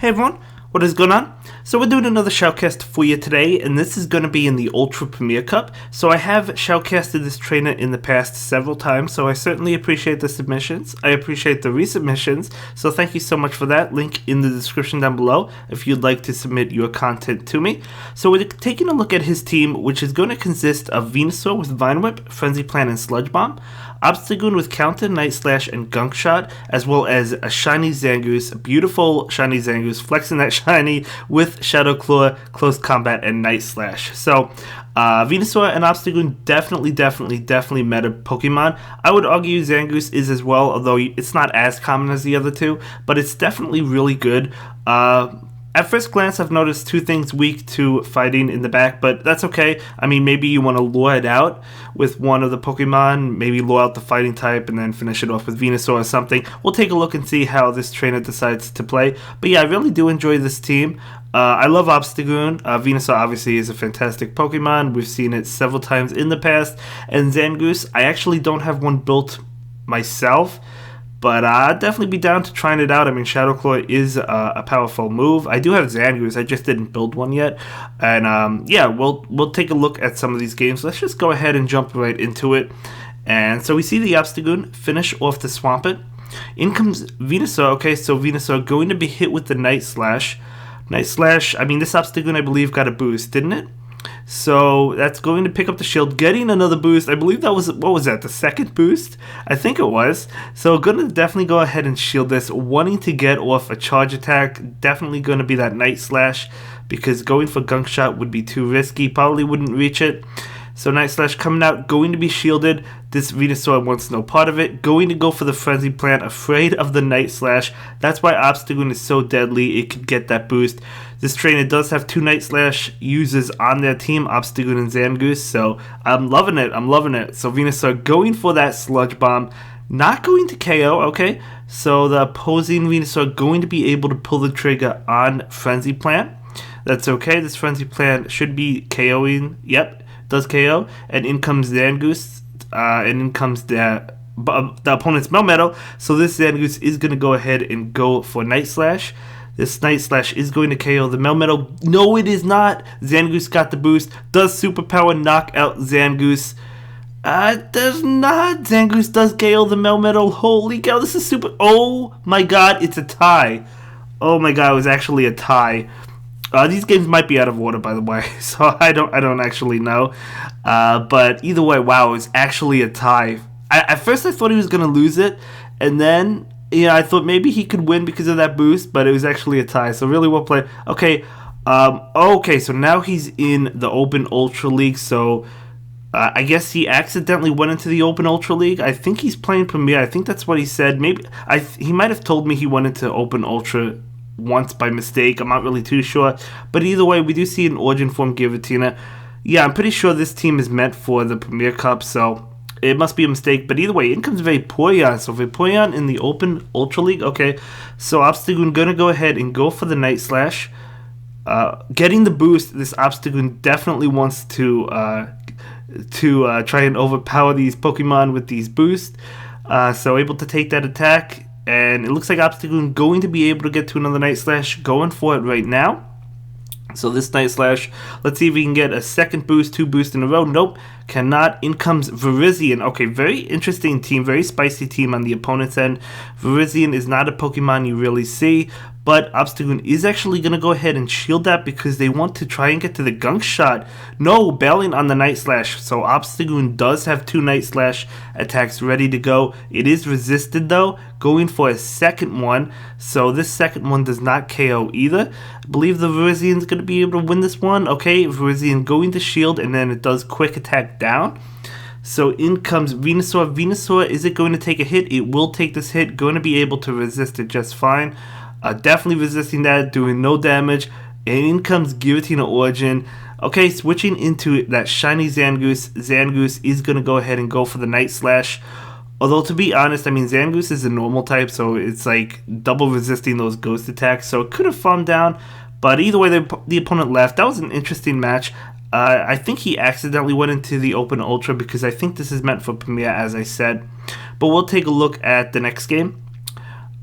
Hey everyone, what is going on? So we're doing another shoutcast for you today, and this is going to be in the Ultra Premier Cup. So I have shoutcasted this trainer in the past several times, so I certainly appreciate the submissions. I appreciate the resubmissions, so thank you so much for that. Link in the description down below if you'd like to submit your content to me. So we're taking a look at his team, which is going to consist of Venusaur with Vine Whip, Frenzy Plant, and Sludge Bomb, Obstagoon with Counter, Night Slash, and Gunk Shot, as well as a shiny Zangoose, a beautiful shiny Zangoose, flexing that shiny with Shadow Claw, Close Combat, and Night Slash. So, Venusaur and Obstagoon definitely meta Pokemon. I would argue Zangoose is as well, although it's not as common as the other two, but it's definitely really good. At first glance, I've noticed two things weak to fighting in the back, but that's okay. I mean, maybe you want to lure it out with one of the Pokemon, maybe lure out the fighting type and then finish it off with Venusaur or something. We'll take a look and see how this trainer decides to play. But yeah, I really do enjoy this team. I love Obstagoon. Venusaur obviously is a fantastic Pokemon. We've seen it several times in the past. And Zangoose, I actually don't have one built myself, but I'd definitely be down to trying it out. I mean, Shadow Claw is a powerful move. I do have Zangoose. I just didn't build one yet. And yeah, we'll take a look at some of these games. Let's just go ahead and jump right into it. And so we see the Obstagoon finish off the Swampert. In comes Venusaur. Okay, so Venusaur going to be hit with the Night Slash. Night Slash, I mean, this Obstagoon, I believe, got a boost, didn't it? So that's going to pick up the shield, getting another boost. I believe that was, what was that, the second boost? I think it was. So going to definitely go ahead and shield this, wanting to get off a charge attack. Definitely going to be that Night Slash, because going for Gunk Shot would be too risky. Probably wouldn't reach it. So Night Slash coming out, going to be shielded. This Venusaur wants no part of it. Going to go for the Frenzy Plant, afraid of the Night Slash. That's why Obstagoon is so deadly. It could get that boost. This trainer does have two Night Slash users on their team, Obstagoon and Zangoose. So I'm loving it. So Venusaur going for that Sludge Bomb. Not going to KO, okay? So the opposing Venusaur going to be able to pull the trigger on Frenzy Plant. That's okay. This Frenzy Plant should be KOing. Yep, does KO. And in comes Zangoose. And in comes the opponent's Melmetal. So this Zangoose is going to go ahead and go for Night Slash. This Night Slash is going to KO the Melmetal. No, it is not. Zangoose got the boost. Does Superpower knock out Zangoose? It does not. Zangoose does KO the Melmetal. Holy cow, this is super. Oh my god, it's a tie. Oh my god, it was actually a tie. These games might be out of order, by the way, so I don't actually know. But either way, wow, it was actually a tie. At first I thought he was going to lose it, and then yeah, I thought maybe he could win because of that boost, but it was actually a tie, so really well played. Okay, so now he's in the Open Ultra League, so I guess he accidentally went into the Open Ultra League. I think he's playing Premier. I think that's what he said. Maybe he might have told me he went into Open Ultra once by mistake. I'm not really too sure. But either way, we do see an Origin Form Giratina. Yeah, I'm pretty sure this team is meant for the Premier Cup, so it must be a mistake. But either way, in comes Vaporeon. So Vaporeon in the Open Ultra League. Okay, so Obstagoon going to go ahead and go for the Night Slash. Getting the boost, this Obstagoon definitely wants to try and overpower these Pokemon with these boosts. So able to take that attack. And it looks like Obstagoon going to be able to get to another Night Slash. Going for it right now. So this Night Slash, let's see if we can get a second boost, two boosts in a row. Nope, cannot. In comes Virizion. Okay, very interesting team, very spicy team on the opponent's end. Virizion is not a Pokemon you really see, but Obstagoon is actually going to go ahead and shield that because they want to try and get to the Gunk Shot. No, bailing on the Night Slash. So Obstagoon does have two Night Slash attacks ready to go. It is resisted though, going for a second one. So this second one does not KO either. I believe the Virizion is going to be able to win this one. Okay, Virizion going to shield, and then it does quick attack down. So in comes Venusaur. Venusaur, is it going to take a hit? It will take this hit. Going to be able to resist it just fine. Definitely resisting that, doing no damage. And in comes Giratina Origin. Okay, switching into that shiny Zangoose. Zangoose is going to go ahead and go for the Night Slash. Although, to be honest, I mean, Zangoose is a normal type, so it's like double resisting those ghost attacks. So it could have fallen down. But either way, the opponent left. That was an interesting match. I think he accidentally went into the Open Ultra because I think this is meant for Premier, as I said. But we'll take a look at the next game.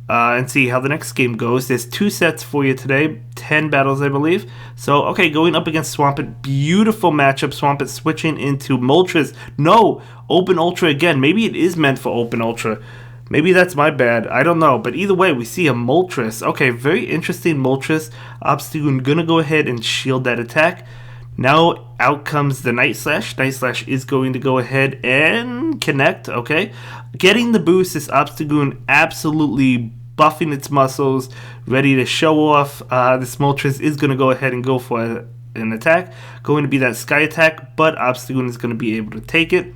and see how the next game goes. There's 2 sets for you today, 10 battles, I believe. So, okay, going up against Swampert. Beautiful matchup. Swampert switching into Moltres. No, Open Ultra again. Maybe it is meant for Open Ultra. Maybe that's my bad. I don't know. But either way, we see a Moltres. Okay, very interesting Moltres. Obstagoon gonna go ahead and shield that attack. Now out comes the Night Slash. Night Slash is going to go ahead and connect. Okay, getting the boost. This Obstagoon absolutely buffing its muscles, ready to show off. This Moltres is going to go ahead and go for an attack. Going to be that Sky attack, but Obstagoon is going to be able to take it.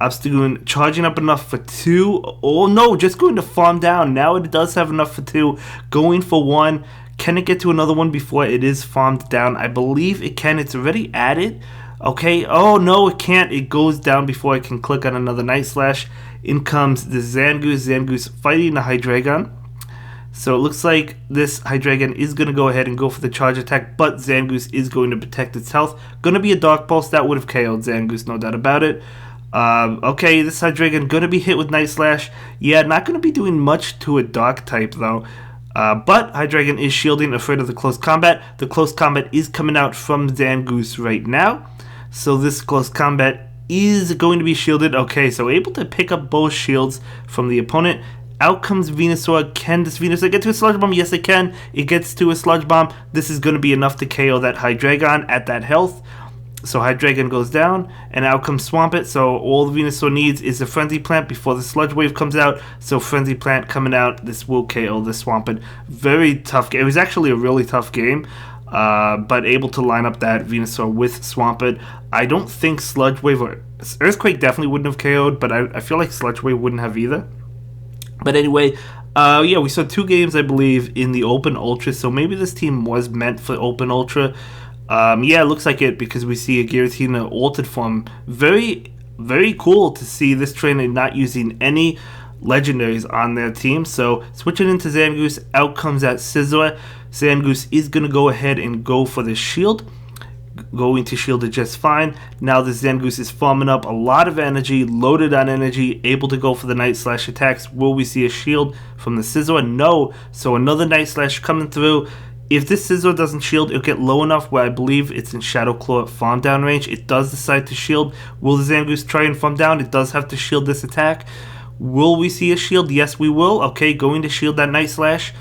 Obstagoon charging up enough for 2. Oh no, just going to farm down. Now it does have enough for 2. Going for 1. Can it get to another one before it is farmed down? I believe it can. It's already added. Okay. Oh no, it can't. It goes down before I can click on another Night Slash. In comes the Zangoose. Zangoose fighting the Hydreigon. So it looks like this Hydreigon is going to go ahead and go for the charge attack, but Zangoose is going to protect its health. Going to be a Dark Pulse. That would have KO'd Zangoose, no doubt about it. Okay, this Hydreigon going to be hit with Night Slash. Yeah, not going to be doing much to a Dark type, though. But Hydreigon is shielding, afraid of the close combat. The close combat is coming out from Zangoose right now. So this close combat is going to be shielded. Okay, so able to pick up both shields from the opponent. Out comes Venusaur. Can this Venusaur get to a Sludge Bomb? Yes, it can. It gets to a Sludge Bomb. This is going to be enough to KO that Hydreigon at that health. So Hydreigon goes down, and out comes Swampert. So all the Venusaur needs is a Frenzy Plant before the Sludge Wave comes out. So Frenzy Plant coming out. This will KO the Swampert. Very tough game. It was actually a really tough game. But able to line up that Venusaur with Swampert. I don't think Sludge Wave or Earthquake definitely wouldn't have KO'd, but I feel like Sludge Wave wouldn't have either. But anyway, yeah, we saw 2 games, I believe, in the Open Ultra, so maybe this team was meant for Open Ultra. Yeah, it looks like it, because we see a Giratina altered form. Very, very cool to see this trainer not using any legendaries on their team. So, switching into Zangoose, out comes that Scizor. Zangoose is going to go ahead and go for the shield. Going to shield it just fine. Now the Zangoose is farming up a lot of energy, loaded on energy, able to go for the Night Slash attacks. Will we see a shield from the Scizor? No. So another Night Slash coming through. If this Scizor doesn't shield, it'll get low enough where I believe it's in Shadow Claw farm down range. It does decide to shield. Will the Zangoose try and farm down? It does have to shield this attack. Will we see a shield? Yes, we will. Okay, going to shield that Night Slash.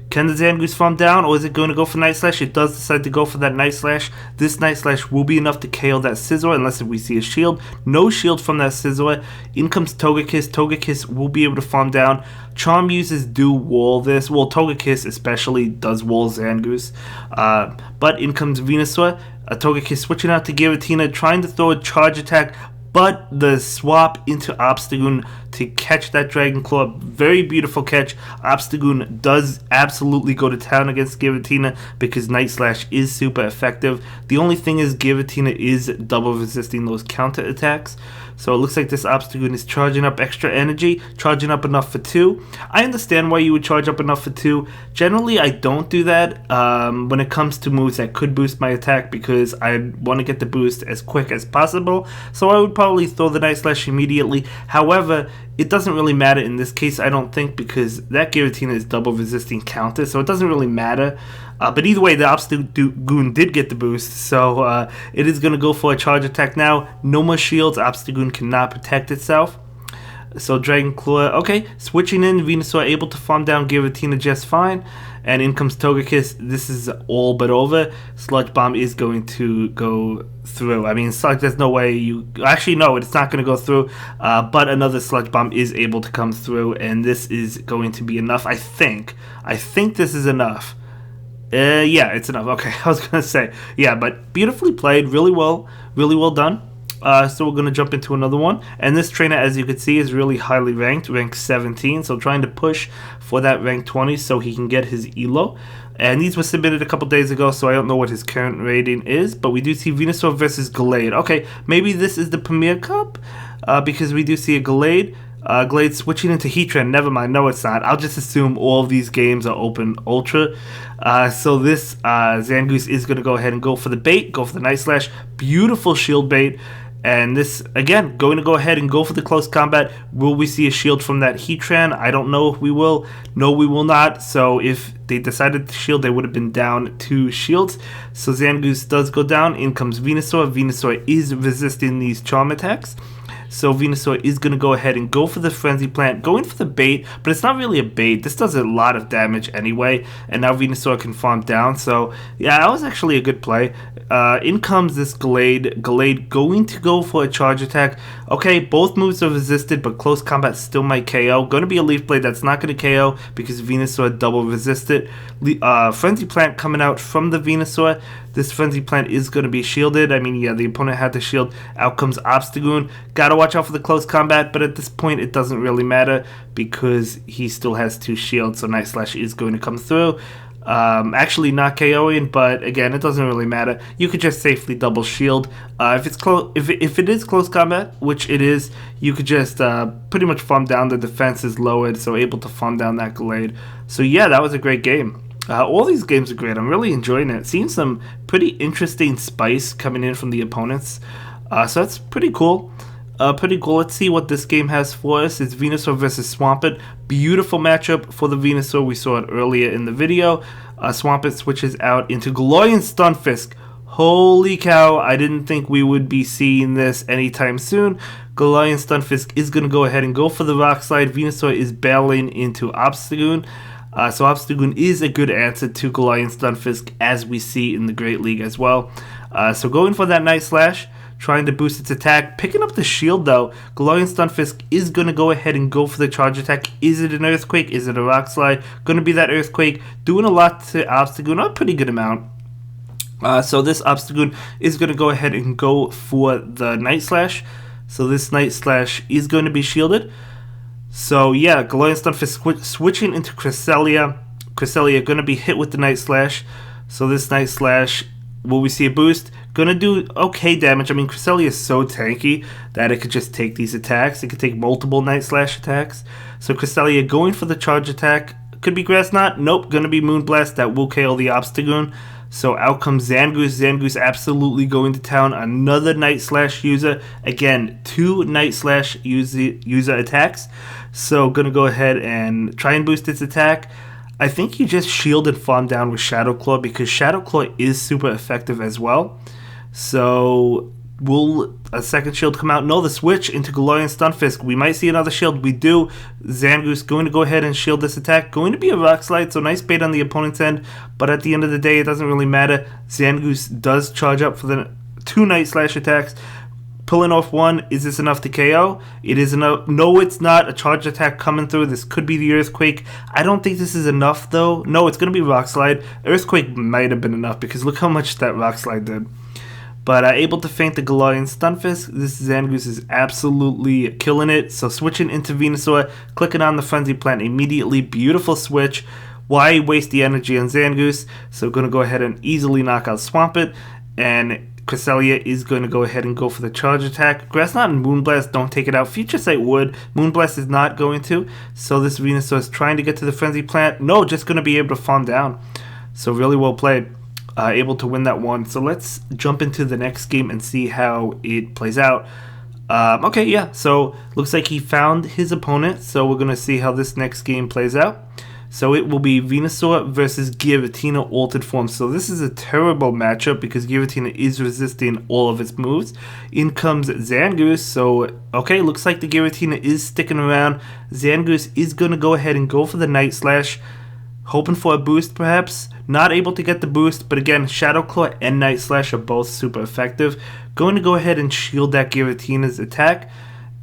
Can the Zangoose farm down, or is it going to go for Night Slash? It does decide to go for that Night Slash. This Night Slash will be enough to KO that Scizor, unless we see a shield. No shield from that Scizor. In comes Togekiss. Togekiss will be able to farm down. Charm uses do wall this. Well, Togekiss especially does wall Zangoose. But in comes Venusaur. Togekiss switching out to Giratina, trying to throw a charge attack, but the swap into Obstagoon to catch that Dragon Claw, very beautiful catch. Obstagoon does absolutely go to town against Giratina because Night Slash is super effective. The only thing is Giratina is double resisting those counter attacks. So it looks like this Obstagoon is charging up extra energy, charging up enough for 2. I understand why you would charge up enough for 2. Generally, I don't do that when it comes to moves that could boost my attack because I want to get the boost as quick as possible. So I would probably throw the Night Slash immediately. However, it doesn't really matter in this case, I don't think, because that Giratina is double resisting counter, so it doesn't really matter. But either way, the Obstagoon did get the boost, so it is going to go for a charge attack now. No more shields. Obstagoon cannot protect itself. So Dragon Claw, okay, switching in, Venusaur able to farm down Giratina just fine. And in comes Togekiss. This is all but over. Sludge Bomb is going to go through. I mean, Sludge, there's no way you... Actually, no, it's not going to go through. But another Sludge Bomb is able to come through. And this is going to be enough, I think. I think this is enough. Yeah, it's enough. Okay, I was going to say. Yeah, but beautifully played. Really well done. So we're going to jump into another one. And this trainer, as you can see, is really highly ranked, rank 17. So trying to push for that rank 20 so he can get his ELO. And these were submitted a couple days ago, so I don't know what his current rating is. But we do see Venusaur versus Gallade. Okay, maybe this is the Premier Cup because we do see a Gallade. Glade switching into Heatran. Never mind. No, it's not. I'll just assume all of these games are open ultra. So this Zangoose is going to go ahead and go for the bait. Go for the Night Slash. Beautiful shield bait. And this, again, going to go ahead and go for the close combat. Will we see a shield from that Heatran? I don't know if we will. No, we will not. So if they decided to shield, they would have been down 2 shields. So Zangoose does go down. In comes Venusaur. Venusaur is resisting these charm attacks. So Venusaur is going to go ahead and go for the Frenzy Plant, going for the bait, but it's not really a bait. This does a lot of damage anyway, and now Venusaur can farm down. So yeah, that was actually a good play. In comes this Gallade. Gallade going to go for a charge attack. Okay, both moves are resisted, but close combat still might KO. Going to be a Leaf Blade that's not going to KO because Venusaur double resisted. Frenzy Plant coming out from the Venusaur. This Frenzy Plant is going to be shielded. I mean, yeah, the opponent had the shield. Out comes Obstagoon. Gotta watch out for the close combat, but at this point, it doesn't really matter because he still has 2 shields, so Night Slash is going to come through. Actually not KOing, but again, it doesn't really matter. You could just safely double shield. If it is close combat, which it is, you could just pretty much farm down. The defense is lowered, so able to farm down that Gallade. So yeah, that was a great game. All these games are great. I'm really enjoying it. Seeing some pretty interesting spice coming in from the opponents. So that's pretty cool. Let's see what this game has for us. It's Venusaur versus Swampert. Beautiful matchup for the Venusaur. We saw it earlier in the video. Swampert switches out into Galarian Stunfisk. Holy cow, I didn't think we would be seeing this anytime soon. Galarian Stunfisk is going to go ahead and go for the Rock Slide. Venusaur is battling into Obstagoon. So Obstagoon is a good answer to Galarian Stunfisk, as we see in the Great League as well. So going for that Night Slash, trying to boost its attack. Picking up the shield though. Galarian Stunfisk is going to go ahead and go for the charge attack. Is it an Earthquake? Is it a Rock Slide? Going to be that Earthquake. Doing a lot to Obstagoon, a pretty good amount. So this Obstagoon is going to go ahead and go for the Night Slash. So this Night Slash is going to be shielded. So yeah, Galarian Stunfisk switching into Cresselia. Cresselia going to be hit with the Night Slash. So this Night Slash, will we see a boost? Going to do okay damage. I mean, Cresselia is so tanky that it could just take these attacks. It could take multiple Night Slash attacks. So Cresselia going for the charge attack. Could be Grass Knot. Nope, going to be Moonblast. That will KO the Obstagoon. So out comes Zangoose. Zangoose absolutely going to town. Another Night Slash user. Again, 2 Night Slash user attacks. So going to go ahead and try and boost its attack. I think you just shield and farm down with Shadow Claw because Shadow Claw is super effective as well. So will a second shield come out? No, the switch into Galarian Stunfisk. We might see another shield. We do. Zangoose going to go ahead and shield this attack. Going to be a Rock Slide, so nice bait on the opponent's end. But at the end of the day, it doesn't really matter. Zangoose does charge up for the 2 Night Slash attacks. Pulling off 1, is this enough to KO? It is enough. No, it's not. A charge attack coming through. This could be the Earthquake. I don't think this is enough, though. No, it's going to be Rock Slide. Earthquake might have been enough because look how much that Rock Slide did. But able to feint the Galarian Stunfisk. This Zangoose is absolutely killing it. So switching into Venusaur, clicking on the Frenzy Plant immediately. Beautiful switch. Why waste the energy on Zangoose? So going to go ahead and easily knock out Swampert. And Cresselia is going to go ahead and go for the charge attack. Grass Knot and Moonblast don't take it out. Future Sight would. Moonblast is not going to. So this Venusaur is trying to get to the Frenzy Plant. No, just going to be able to farm down. So really well played. Able to win that one. So let's jump into the next game and see how it plays out. Okay, yeah. So looks like he found his opponent. So we're going to see how this next game plays out. So it will be Venusaur versus Giratina altered form. So this is a terrible matchup because Giratina is resisting all of its moves. In comes Zangoose. So, okay, looks like the Giratina is sticking around. Zangoose is going to go ahead and go for the Night Slash. Hoping for a boost, perhaps. Not able to get the boost, but again, Shadow Claw and Night Slash are both super effective. Going to go ahead and shield that Giratina's attack.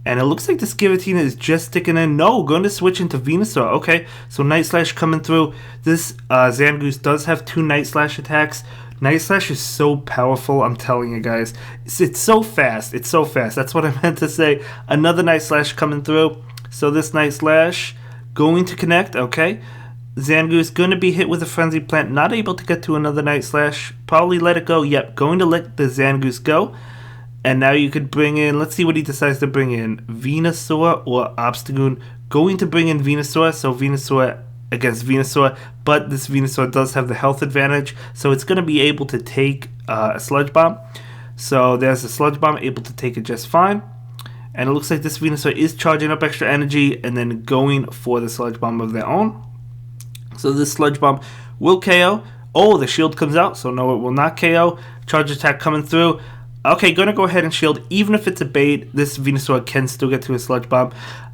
And it looks like this Giratina is just sticking in. No, going to switch into Venusaur. Okay, so Night Slash coming through. This Zangoose does have 2 Night Slash attacks. Night Slash is so powerful, I'm telling you guys. It's so fast. It's so fast. That's what I meant to say. Another Night Slash coming through. So this Night Slash going to connect. Okay. Zangoose going to be hit with a Frenzy Plant. Not able to get to another Night Slash. Probably let it go. Yep, going to let the Zangoose go. And now you could bring in, let's see what he decides to bring in. Venusaur or Obstagoon. Going to bring in Venusaur, so Venusaur against Venusaur. But this Venusaur does have the health advantage, so it's going to be able to take a Sludge Bomb. So there's the Sludge Bomb, able to take it just fine. And it looks like this Venusaur is charging up extra energy and then going for the Sludge Bomb of their own. So this Sludge Bomb will KO. Oh, the shield comes out, so no, it will not KO. Charge attack coming through. Okay, gonna go ahead and shield. Even if it's a bait, this Venusaur can still get to a Sludge Bomb.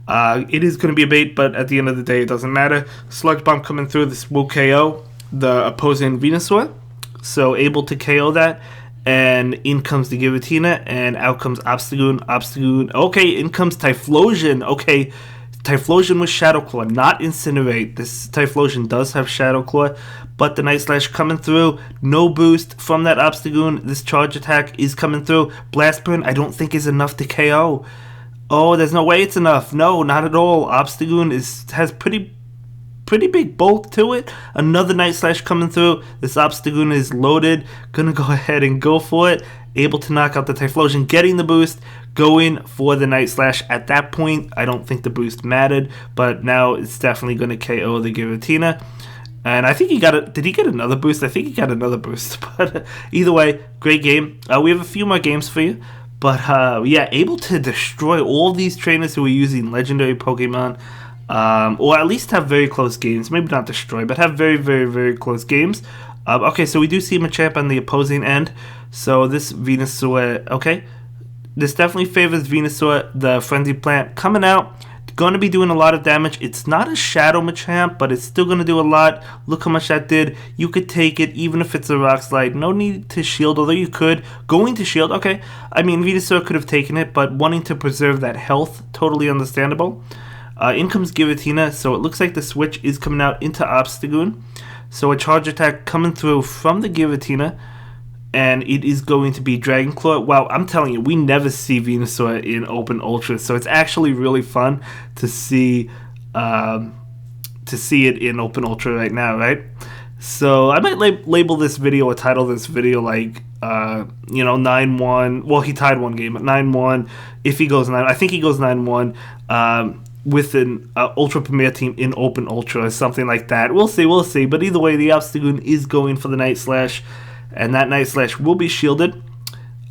It is going to be a bait, but at the end of the day, it doesn't matter. Sludge Bomb coming through, this will KO the opposing Venusaur. So able to KO that. And in comes the Giratina, and out comes Obstagoon. Okay, in comes Typhlosion. Okay, Typhlosion with Shadow Claw, not Incinerate. This Typhlosion does have Shadow Claw, but the Night Slash coming through. No boost from that Obstagoon. This charge attack is coming through. Blast Burn, I don't think is enough to KO. Oh, there's no way it's enough. No, not at all. Obstagoon has pretty big bulk to it. Another Night Slash coming through. This Obstagoon is loaded. Gonna go ahead and go for it. Able to knock out the Typhlosion, getting the boost, going for the Night Slash. At that point, I don't think the boost mattered, but now it's definitely gonna KO the Giratina. And I think he got it. Did he get another boost? I think he got another boost. But either way, great game. We have a few more games for you. But yeah, able to destroy all these trainers who are using legendary Pokemon. Or at least have very close games. Maybe not destroy, but have very, very, very close games. Okay, so we do see Machamp on the opposing end. So this Venusaur, okay. This definitely favors Venusaur. The Frenzy Plant coming out. Going to be doing a lot of damage. It's not a Shadow Machamp, but it's still going to do a lot. Look how much that did. You could take it, even if it's a Rock Slide. No need to shield, although you could. Going to shield, okay. I mean, Venusaur could have taken it, but wanting to preserve that health, totally understandable. In comes Giratina, so it looks like the switch is coming out into Obstagoon. So a charge attack coming through from the Giratina, and it is going to be Dragon Claw. Wow, I'm telling you, we never see Venusaur in Open Ultra, so it's actually really fun to see it in Open Ultra right now, right? So I might label this video or title this video like 9-1. Well, he tied one game at 9-1. If he goes 9, I think he goes 9-1. With an Ultra Premier team in Open Ultra or something like that. We'll see. But either way, the Obstagoon is going for the Night Slash, and that Night Slash will be shielded.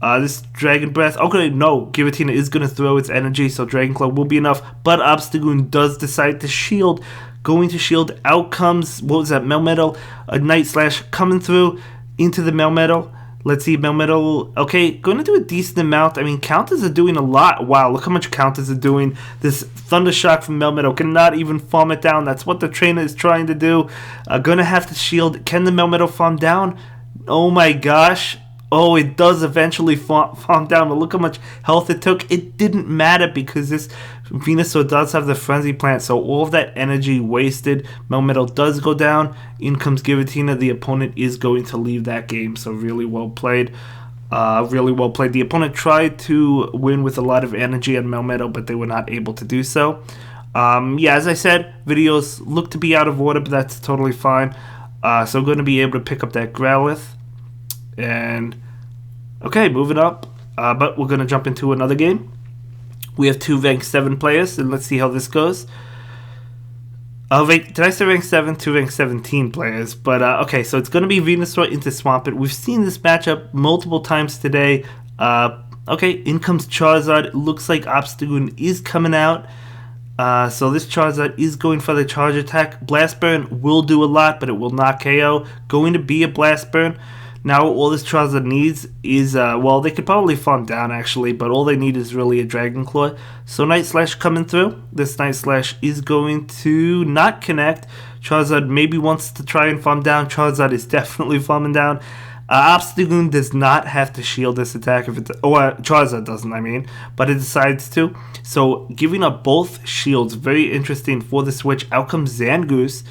This Dragon Breath, okay, no, Giratina is going to throw its energy, so Dragon Claw will be enough, but Obstagoon does decide to shield. Going to shield, out comes, what was that, Melmetal, a Night Slash coming through into the Melmetal. Let's see, Melmetal, okay, going to do a decent amount. I mean, counters are doing a lot. Wow, look how much counters are doing. This Thunder Shock from Melmetal cannot even farm it down. That's what the trainer is trying to do. Going to have to shield. Can the Melmetal farm down? Oh my gosh. Oh, it does eventually farm down, but look how much health it took. It didn't matter because this Venusaur does have the Frenzy Plant, so all of that energy wasted. Melmetal does go down. In comes Giratina. The opponent is going to leave that game, so really well played. Really well played. The opponent tried to win with a lot of energy on Melmetal, but they were not able to do so. Yeah, as I said, videos look to be out of order, but that's totally fine. So I'm going to be able to pick up that Growlithe. And okay, moving up, but we're going to jump into another game. We have 2 rank 7 players, and let's see how this goes. Did I say rank 7? 2 rank 17 players, but okay, so it's going to be Venusaur into Swampert. We've seen this matchup multiple times today. Okay, in comes Charizard. It looks like Obstagoon is coming out. So this Charizard is going for the charge attack. Blast Burn will do a lot, but it will not KO. Going to be a Blast Burn. Now all this Charizard needs is, well, they could probably farm down actually, but all they need is really a Dragon Claw. So Night Slash coming through. This Night Slash is going to not connect. Charizard maybe wants to try and farm down. Charizard is definitely farming down. Obstagoon does not have to shield this attack if it's, Charizard doesn't, I mean, but it decides to. So giving up both shields, very interesting for the switch. Out comes Zangoose.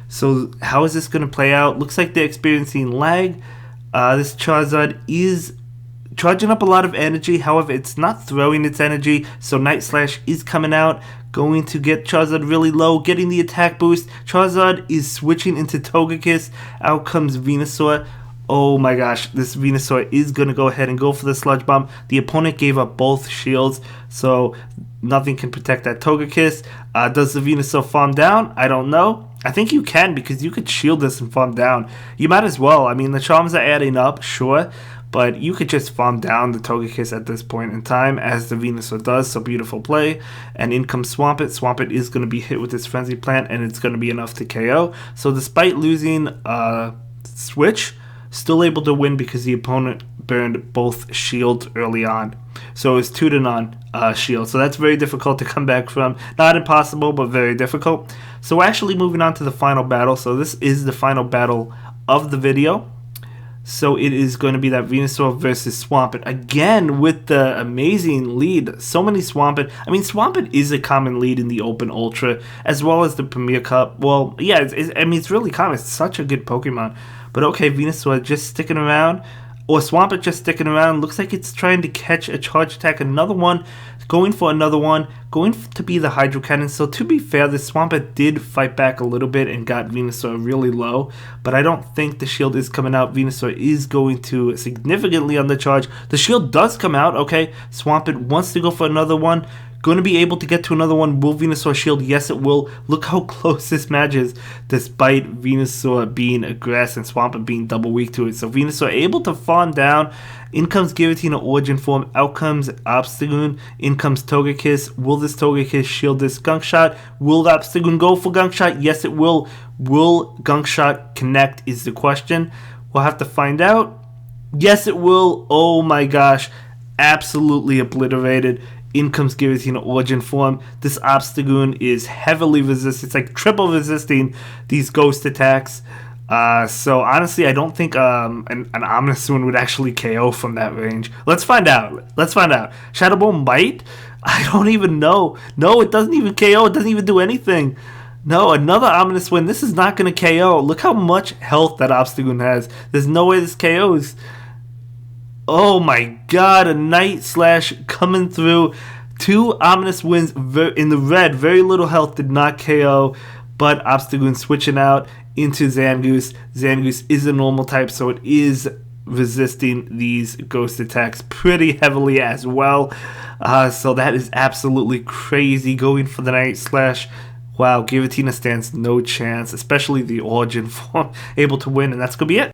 So how is this going to play out? Looks like they're experiencing lag. This Charizard is charging up a lot of energy, however, it's not throwing its energy, so Night Slash is coming out, going to get Charizard really low, getting the attack boost. Charizard is switching into Togekiss. Out comes Venusaur. Oh my gosh, this Venusaur is going to go ahead and go for the Sludge Bomb. The opponent gave up both shields, so nothing can protect that Togekiss. Does the Venusaur farm down? I don't know. I think you can because you could shield this and farm down. You might as well. I mean, the charms are adding up, sure, but you could just farm down the Togekiss at this point in time, as the Venusaur does, so beautiful play. And in comes Swampert. Swampert is going to be hit with this Frenzy Plant, and it's going to be enough to KO. So despite losing Switch, still able to win because the opponent burned both shields early on. So it was 2-0 shield. So that's very difficult to come back from. Not impossible, but very difficult. So we're actually moving on to the final battle. So this is the final battle of the video. So it is going to be that Venusaur versus Swampert. Again, with the amazing lead. So many Swampert. I mean, Swampert is a common lead in the Open Ultra, as well as the Premier Cup. Well, yeah, it's really common. It's such a good Pokemon. But okay, Venusaur just sticking around. Or Swampert just sticking around. Looks like it's trying to catch a charge attack. Another one. Going for another one. Going to be the Hydro Cannon. So to be fair, the Swampert did fight back a little bit and got Venusaur really low. But I don't think the shield is coming out. Venusaur is going to significantly undercharge. The shield does come out. Okay, Swampert wants to go for another one. Going to be able to get to another one. Will Venusaur shield? Yes, it will. Look how close this match is, despite Venusaur being aggressive and Swampert being double weak to it. So Venusaur able to farm down. In comes Giratina Origin Form. Out comes Obstagoon. In comes Togekiss. Will this Togekiss shield this Gunk Shot? Will the Obstagoon go for Gunk Shot? Yes, it will. Will Gunk Shot connect is the question. We'll have to find out. Yes, it will. Oh my gosh. Absolutely obliterated. In comes Giratina Origin Form. This Obstagoon is heavily resistant. It's like triple resisting these ghost attacks. So honestly, I don't think an Omniswoon would actually KO from that range. Let's find out. Shadow Ball might? I don't even know. No, it doesn't even KO. It doesn't even do anything. No, another Omniswoon. This is not going to KO. Look how much health that Obstagoon has. There's no way this KOs. Oh my god, a Night Slash coming through. 2 ominous wins in the red. Very little health, did not KO, but Obstagoon switching out into Zangoose. Zangoose is a normal type, so it is resisting these ghost attacks pretty heavily as well. So that is absolutely crazy, going for the Night Slash. Wow, Giratina stands no chance, especially the Origin form, able to win, and that's going to be it.